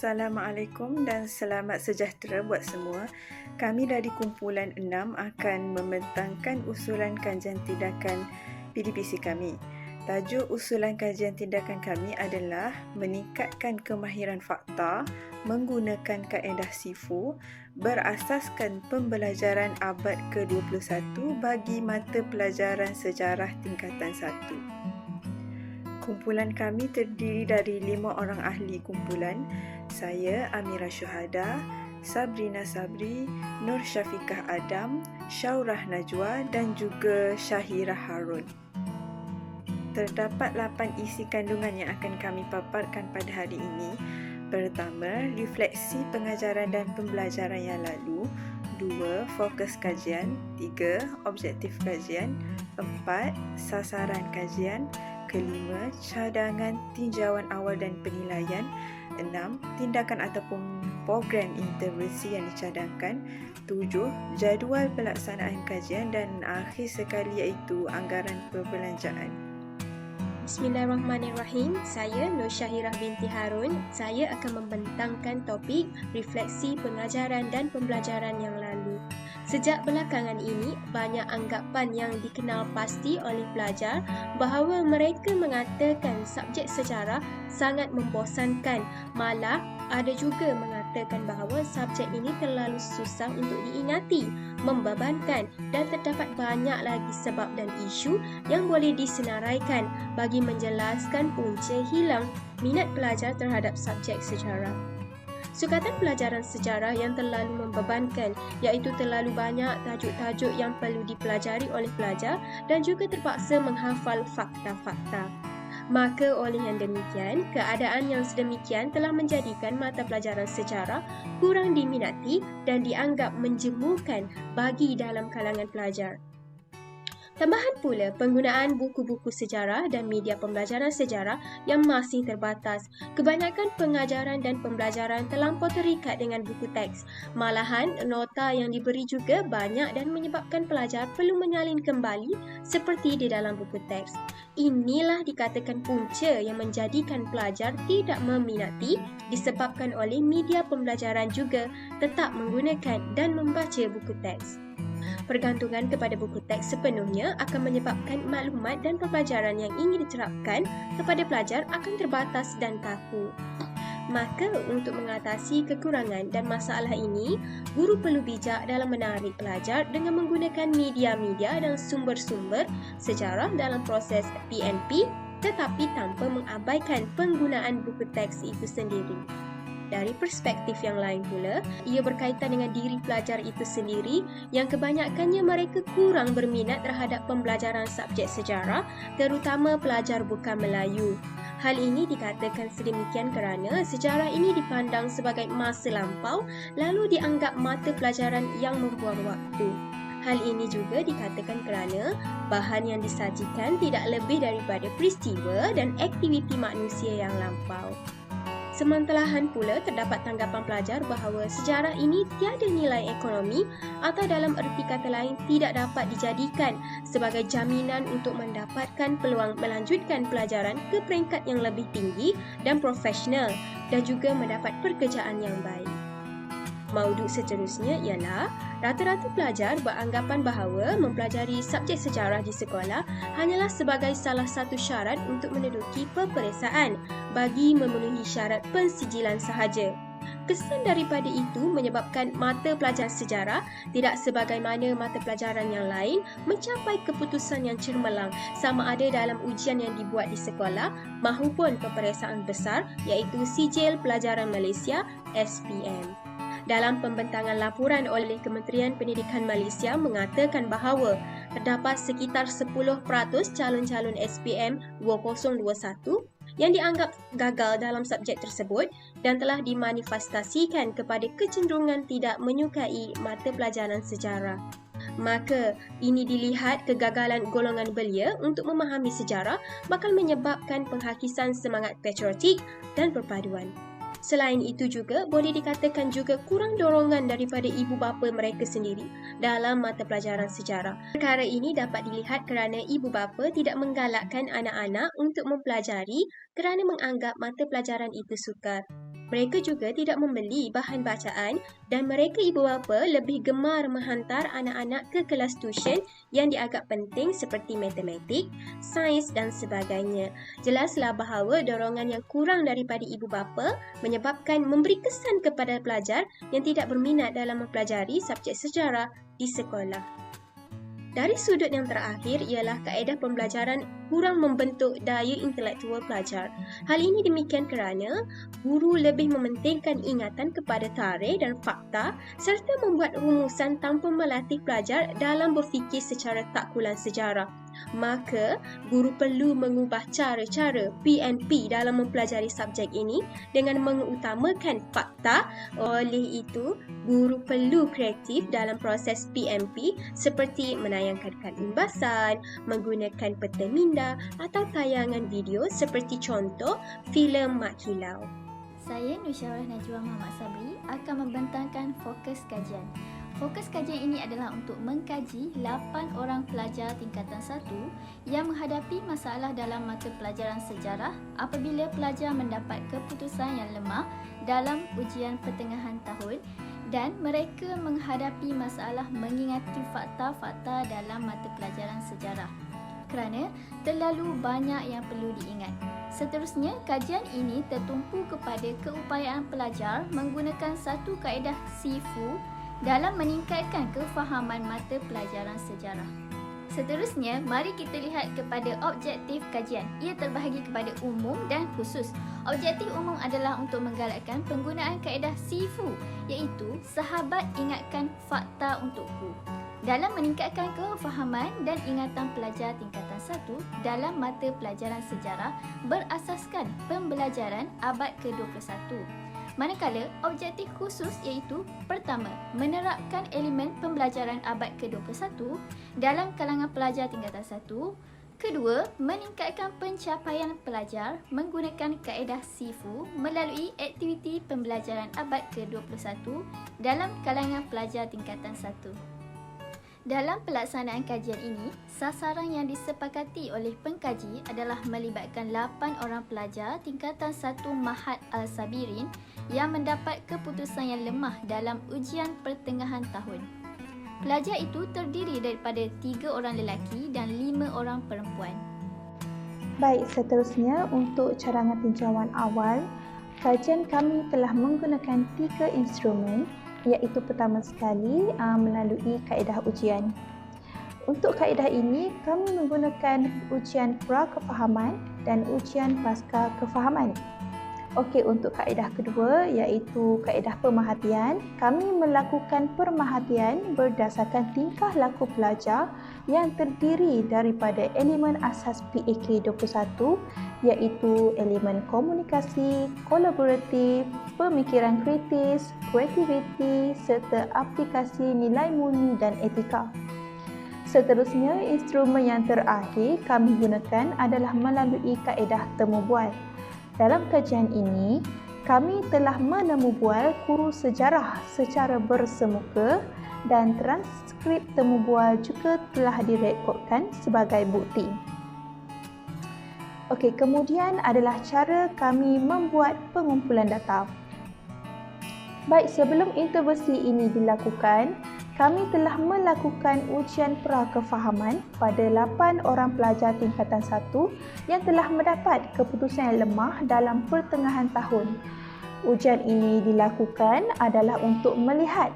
Assalamualaikum dan selamat sejahtera buat semua. Kami dari kumpulan 6 akan membentangkan usulan kajian tindakan PDPC kami. Tajuk usulan kajian tindakan kami adalah meningkatkan kemahiran fakta menggunakan kaedah SIFU berasaskan pembelajaran abad ke-21 bagi mata pelajaran sejarah tingkatan 1. Kumpulan kami terdiri dari 5 orang ahli kumpulan. Saya, Amira Syuhada, Sabrina Sabri, Nur Syafiqah Adam, Syaurah Najwa dan juga Syahira Harun. Terdapat 8 isi kandungan yang akan kami paparkan pada hari ini. Pertama, refleksi pengajaran dan pembelajaran yang lalu. 2. Fokus kajian. 3. Objektif kajian. 4. Sasaran kajian. 5. Cadangan tinjauan awal dan penilaian. 6. Tindakan ataupun program intervensi yang dicadangkan. 7. Jadual pelaksanaan kajian dan akhir sekali iaitu anggaran perbelanjaan. Bismillahirrahmanirrahim. Saya Nur Syahirah binti Harun. Saya akan membentangkan topik refleksi pengajaran dan pembelajaran yang lalu. Sejak belakangan ini, banyak anggapan yang dikenal pasti oleh pelajar bahawa mereka mengatakan subjek sejarah sangat membosankan. Malah, ada juga mengatakan bahawa subjek ini terlalu susah untuk diingati, membebankan dan terdapat banyak lagi sebab dan isu yang boleh disenaraikan bagi menjelaskan punca hilang minat pelajar terhadap subjek sejarah. Sukatan pelajaran sejarah yang terlalu membebankan iaitu terlalu banyak tajuk-tajuk yang perlu dipelajari oleh pelajar dan juga terpaksa menghafal fakta-fakta. Maka oleh yang demikian, keadaan yang sedemikian telah menjadikan mata pelajaran sejarah kurang diminati dan dianggap menjemukan bagi dalam kalangan pelajar. Tambahan pula penggunaan buku-buku sejarah dan media pembelajaran sejarah yang masih terbatas. Kebanyakan pengajaran dan pembelajaran terlampau terikat dengan buku teks. Malahan, nota yang diberi juga banyak dan menyebabkan pelajar perlu menyalin kembali seperti di dalam buku teks. Inilah dikatakan punca yang menjadikan pelajar tidak meminati disebabkan oleh media pembelajaran juga tetap menggunakan dan membaca buku teks. Pergantungan kepada buku teks sepenuhnya akan menyebabkan maklumat dan pembelajaran yang ingin diterapkan kepada pelajar akan terbatas dan kaku. Maka untuk mengatasi kekurangan dan masalah ini, guru perlu bijak dalam menarik pelajar dengan menggunakan media-media dan sumber-sumber sejarah dalam proses PNP tetapi tanpa mengabaikan penggunaan buku teks itu sendiri. Dari perspektif yang lain pula, ia berkaitan dengan diri pelajar itu sendiri yang kebanyakannya mereka kurang berminat terhadap pembelajaran subjek sejarah, terutama pelajar bukan Melayu. Hal ini dikatakan sedemikian kerana sejarah ini dipandang sebagai masa lampau lalu dianggap mata pelajaran yang membuang waktu. Hal ini juga dikatakan kerana bahan yang disajikan tidak lebih daripada peristiwa dan aktiviti manusia yang lampau. Semantalahan pula terdapat tanggapan pelajar bahawa sejarah ini tiada nilai ekonomi atau dalam erti kata lain tidak dapat dijadikan sebagai jaminan untuk mendapatkan peluang melanjutkan pelajaran ke peringkat yang lebih tinggi dan profesional dan juga mendapat pekerjaan yang baik. Mauduk seterusnya ialah rata-rata pelajar beranggapan bahawa mempelajari subjek sejarah di sekolah hanyalah sebagai salah satu syarat untuk menduduki peperiksaan bagi memenuhi syarat pensijilan sahaja. Kesan daripada itu menyebabkan mata pelajaran sejarah tidak sebagaimana mata pelajaran yang lain mencapai keputusan yang cemerlang sama ada dalam ujian yang dibuat di sekolah mahupun peperiksaan besar iaitu Sijil Pelajaran Malaysia SPM. Dalam pembentangan laporan oleh Kementerian Pendidikan Malaysia mengatakan bahawa terdapat sekitar 10% calon-calon SPM 2021 yang dianggap gagal dalam subjek tersebut dan telah dimanifestasikan kepada kecenderungan tidak menyukai mata pelajaran sejarah. Maka, ini dilihat kegagalan golongan belia untuk memahami sejarah bakal menyebabkan penghakisan semangat patriotik dan perpaduan. Selain itu juga, boleh dikatakan juga kurang dorongan daripada ibu bapa mereka sendiri dalam mata pelajaran sejarah. Perkara ini dapat dilihat kerana ibu bapa tidak menggalakkan anak-anak untuk mempelajari kerana menganggap mata pelajaran itu sukar. Mereka juga tidak membeli bahan bacaan dan mereka ibu bapa lebih gemar menghantar anak-anak ke kelas tuition yang dianggap penting seperti matematik, sains dan sebagainya. Jelaslah bahawa dorongan yang kurang daripada ibu bapa menyebabkan memberi kesan kepada pelajar yang tidak berminat dalam mempelajari subjek sejarah di sekolah. Dari sudut yang terakhir ialah kaedah pembelajaran kurang membentuk daya intelektual pelajar. Hal ini demikian kerana guru lebih mementingkan ingatan kepada tarikh dan fakta serta membuat rumusan tanpa melatih pelajar dalam berfikir secara takkulan sejarah. Maka, guru perlu mengubah cara-cara PNP dalam mempelajari subjek ini dengan mengutamakan fakta. Oleh itu, guru perlu kreatif dalam proses PMP seperti menayangkan imbasan, menggunakan peta minda atau tayangan video seperti contoh filem Mak Kilau. Saya Nusyawarah Najwa Muhammad Sabri akan membentangkan fokus kajian. Fokus kajian ini adalah untuk mengkaji 8 orang pelajar tingkatan 1 yang menghadapi masalah dalam mata pelajaran sejarah apabila pelajar mendapat keputusan yang lemah dalam ujian pertengahan tahun dan mereka menghadapi masalah mengingati fakta-fakta dalam mata pelajaran sejarah kerana terlalu banyak yang perlu diingat. Seterusnya, kajian ini tertumpu kepada keupayaan pelajar menggunakan satu kaedah SIFU dalam meningkatkan kefahaman mata pelajaran sejarah. Seterusnya, mari kita lihat kepada objektif kajian. Ia terbahagi kepada umum dan khusus. Objektif umum adalah untuk menggalakkan penggunaan kaedah SIFU, iaitu sahabat ingatkan fakta untukku, dalam meningkatkan kefahaman dan ingatan pelajar tingkatan 1 dalam mata pelajaran sejarah berasaskan pembelajaran abad ke-21. Manakala objektif khusus iaitu pertama, menerapkan elemen pembelajaran abad ke-21 dalam kalangan pelajar tingkatan 1. Kedua, meningkatkan pencapaian pelajar menggunakan kaedah SIFU melalui aktiviti pembelajaran abad ke-21 dalam kalangan pelajar tingkatan 1. Dalam pelaksanaan kajian ini, sasaran yang disepakati oleh pengkaji adalah melibatkan 8 orang pelajar tingkatan 1 Mahat Al-Sabirin yang mendapat keputusan yang lemah dalam ujian pertengahan tahun. Pelajar itu terdiri daripada 3 orang lelaki dan 5 orang perempuan. Baik, seterusnya untuk cadangan tinjauan awal, kajian kami telah menggunakan 3 instrumen, iaitu pertama sekali melalui kaedah ujian. Untuk kaedah ini, kami menggunakan ujian pra-kefahaman dan ujian pasca kefahaman. Okey, untuk kaedah kedua iaitu kaedah pemerhatian, kami melakukan pemerhatian berdasarkan tingkah laku pelajar yang terdiri daripada elemen asas PAK 21 iaitu elemen komunikasi, kolaboratif, pemikiran kritis, kreativiti serta aplikasi nilai murni dan etika. Seterusnya, instrumen yang terakhir kami gunakan adalah melalui kaedah temu bual. Dalam kajian ini, kami telah menemu bual kurus sejarah secara bersemuka dan transkrip temu bual juga telah direkodkan sebagai bukti. Okey, kemudian adalah cara kami membuat pengumpulan data. Baik, sebelum intervensi ini dilakukan, kami telah melakukan ujian pra-kefahaman pada 8 orang pelajar tingkatan 1 yang telah mendapat keputusan yang lemah dalam pertengahan tahun. Ujian ini dilakukan adalah untuk melihat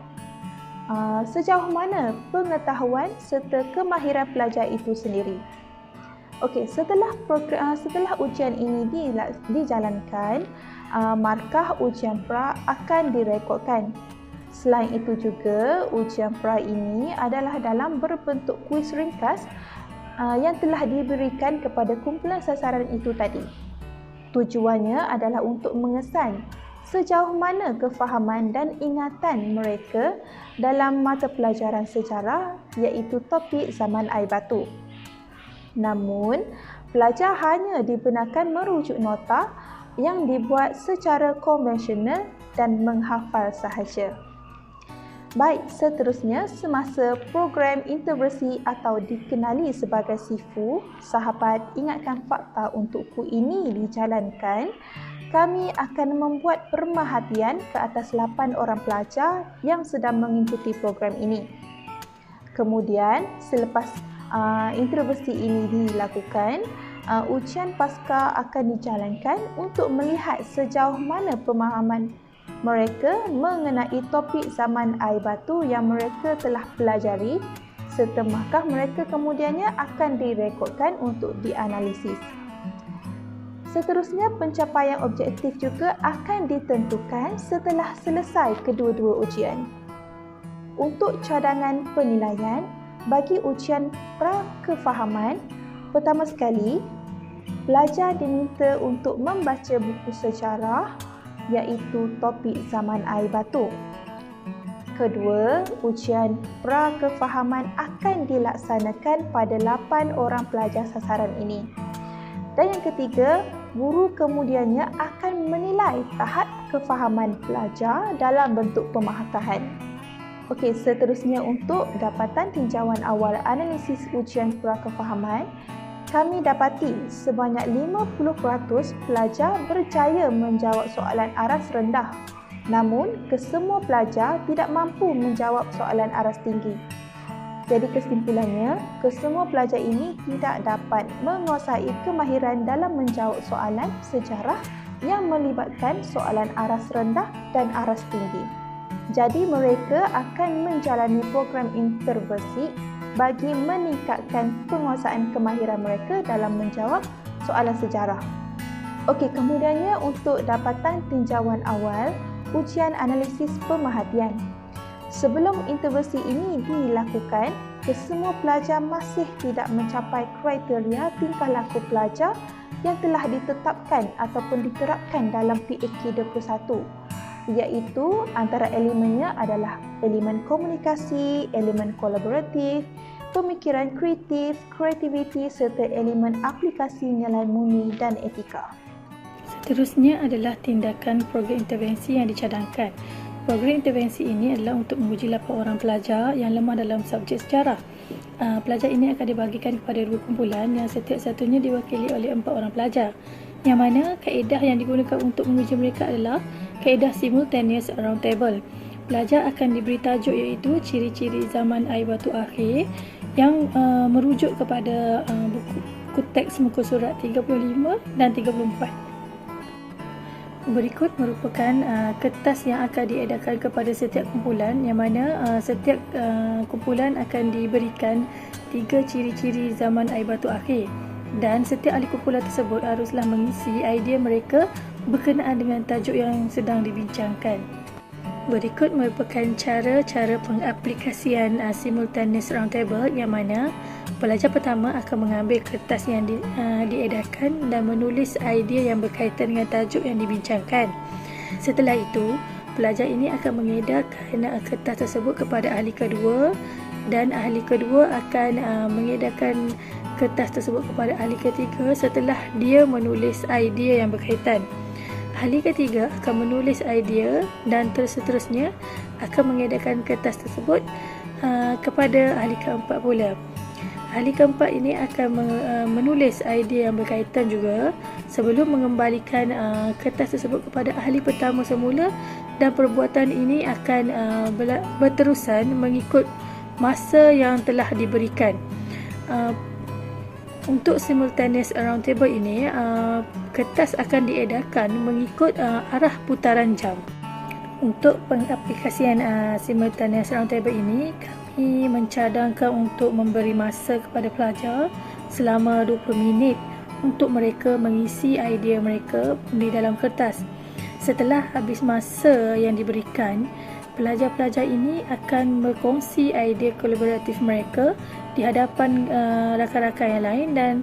sejauh mana pengetahuan serta kemahiran pelajar itu sendiri. Okey, setelah ujian ini dijalankan, markah ujian pra akan direkodkan. Selain itu juga, ujian pra ini adalah dalam berbentuk kuis ringkas yang telah diberikan kepada kumpulan sasaran itu tadi. Tujuannya adalah untuk mengesan sejauh mana kefahaman dan ingatan mereka dalam mata pelajaran sejarah iaitu topik zaman air batu. Namun, pelajar hanya dibenarkan merujuk nota yang dibuat secara konvensional dan menghafal sahaja. Baik, seterusnya semasa program intervensi atau dikenali sebagai SIFU, sahabat ingatkan fakta untukku ini dijalankan, kami akan membuat pemerhatian ke atas 8 orang pelajar yang sedang mengikuti program ini. Kemudian, selepas intervensi ini dilakukan, ujian pasca akan dijalankan untuk melihat sejauh mana pemahaman mereka mengenai topik zaman air batu yang mereka telah pelajari, serta markah mereka kemudiannya akan direkodkan untuk dianalisis. Seterusnya, pencapaian objektif juga akan ditentukan setelah selesai kedua-dua ujian. Untuk cadangan penilaian, bagi ujian prakefahaman, pertama sekali, pelajar diminta untuk membaca buku sejarah iaitu topik zaman air batu. Kedua, ujian prakefahaman akan dilaksanakan pada 8 orang pelajar sasaran ini. Dan yang ketiga, guru kemudiannya akan menilai tahap kefahaman pelajar dalam bentuk pemarkah. Okey, seterusnya untuk dapatan tinjauan awal analisis ujian prakefahaman, kami dapati sebanyak 50% pelajar berjaya menjawab soalan aras rendah. Namun, kesemua pelajar tidak mampu menjawab soalan aras tinggi. Jadi kesimpulannya, kesemua pelajar ini tidak dapat menguasai kemahiran dalam menjawab soalan sejarah yang melibatkan soalan aras rendah dan aras tinggi. Jadi mereka akan menjalani program intervensi bagi meningkatkan penguasaan kemahiran mereka dalam menjawab soalan sejarah. Okey, kemudiannya untuk dapatan tinjauan awal, ujian analisis pemerhatian. Sebelum intervensi ini dilakukan, kesemua pelajar masih tidak mencapai kriteria tingkah laku pelajar yang telah ditetapkan ataupun diterapkan dalam PAK 21, iaitu antara elemennya adalah elemen komunikasi, elemen kolaboratif, pemikiran kreatif, kreativiti serta elemen aplikasi nilai murni dan etika. Seterusnya adalah tindakan program intervensi yang dicadangkan. Program intervensi ini adalah untuk menguji 8 orang pelajar yang lemah dalam subjek sejarah. Pelajar ini akan dibahagikan kepada 2 kumpulan yang setiap satunya diwakili oleh 4 orang pelajar. Yang mana kaedah yang digunakan untuk menguji mereka adalah kaedah simultaneous round table. Pelajar akan diberi tajuk iaitu ciri-ciri zaman air batu akhir yang merujuk kepada buku teks muka surat 35 dan 34. Berikut merupakan kertas yang akan diedarkan kepada setiap kumpulan, yang mana setiap kumpulan akan diberikan 3 ciri-ciri zaman air batu akhir, dan setiap ahli kumpulan tersebut haruslah mengisi idea mereka berkenaan dengan tajuk yang sedang dibincangkan. Berikut merupakan cara-cara pengaplikasian simultaneous roundtable, yang mana pelajar pertama akan mengambil kertas yang diedarkan dan menulis idea yang berkaitan dengan tajuk yang dibincangkan. Setelah itu, pelajar ini akan mengedarkan kertas tersebut kepada ahli kedua, dan ahli kedua akan mengedarkan kertas tersebut kepada ahli ketiga setelah dia menulis idea yang berkaitan. Ahli ketiga akan menulis idea dan seterusnya akan mengedarkan kertas tersebut kepada ahli keempat pula. Ahli keempat ini akan menulis idea yang berkaitan juga sebelum mengembalikan kertas tersebut kepada ahli pertama semula, dan perbuatan ini akan berterusan mengikut masa yang telah diberikan. Untuk simultaneous roundtable ini, kertas akan diedarkan mengikut arah putaran jam. Untuk pengaplikasian simultaneous roundtable ini, kami mencadangkan untuk memberi masa kepada pelajar selama 20 minit untuk mereka mengisi idea mereka di dalam kertas. Setelah habis masa yang diberikan, pelajar-pelajar ini akan berkongsi idea kolaboratif mereka di hadapan rakan-rakan yang lain, dan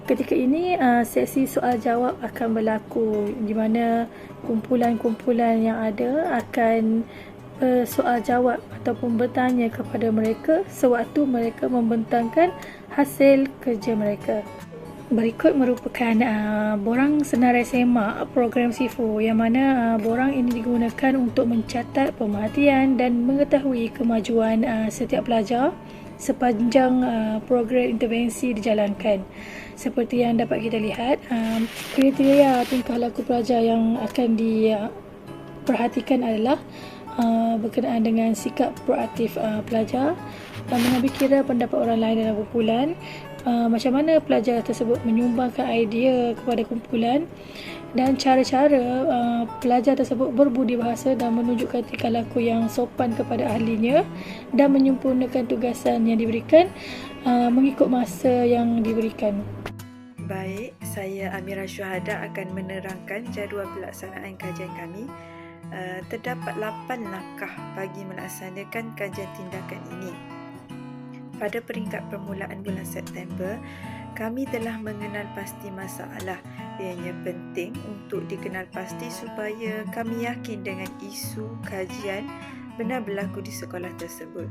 ketika ini sesi soal jawab akan berlaku, di mana kumpulan-kumpulan yang ada akan soal jawab ataupun bertanya kepada mereka sewaktu mereka membentangkan hasil kerja mereka. Berikut merupakan borang senarai semak program SIFO, yang mana borang ini digunakan untuk mencatat pemerhatian dan mengetahui kemajuan setiap pelajar sepanjang program intervensi dijalankan. Seperti yang dapat kita lihat, kriteria tingkah laku pelajar yang akan diperhatikan adalah berkenaan dengan sikap proaktif pelajar, mengambil kira pendapat orang lain dalam kumpulan, macam mana pelajar tersebut menyumbangkan idea kepada kumpulan, dan cara-cara pelajar tersebut berbudi bahasa dan menunjukkan tingkah laku yang sopan kepada ahlinya dan menyempurnakan tugasan yang diberikan mengikut masa yang diberikan. Baik, saya Amira Syuhada akan menerangkan jadual pelaksanaan kajian kami. Terdapat 8 langkah bagi melaksanakan kajian tindakan ini. Pada peringkat permulaan bulan September, kami telah mengenal pasti masalah. Ianya penting untuk dikenal pasti supaya kami yakin dengan isu kajian benar berlaku di sekolah tersebut.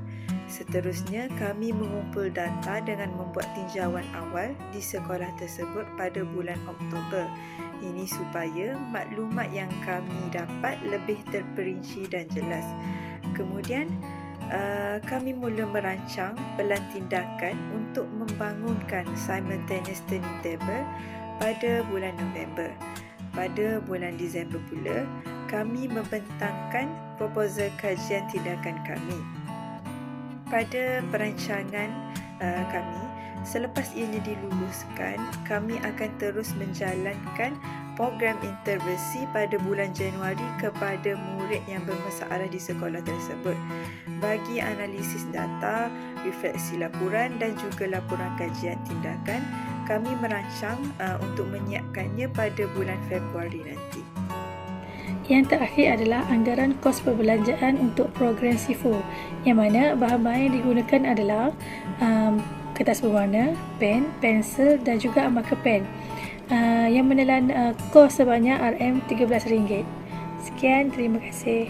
Seterusnya, kami mengumpul data dengan membuat tinjauan awal di sekolah tersebut pada bulan Oktober. Ini supaya maklumat yang kami dapat lebih terperinci dan jelas. Kemudian, kami mula merancang pelan tindakan untuk membangunkan simultaneous turning table pada bulan November. Pada bulan Disember pula, kami membentangkan proposal kajian tindakan kami. Pada perancangan kami, selepas ianya diluluskan, kami akan terus menjalankan program intervensi pada bulan Januari kepada murid yang bermasalah di sekolah tersebut bagi analisis data, refleksi laporan dan juga laporan kajian tindakan. Kami merancang untuk menyiapkannya pada bulan Februari nanti. Yang terakhir adalah anggaran kos perbelanjaan untuk program SIFO, yang mana bahan-bahan yang digunakan adalah kertas berwarna, pen, pensel dan juga marker pen, yang menelan kos sebanyak RM13. Sekian, terima kasih.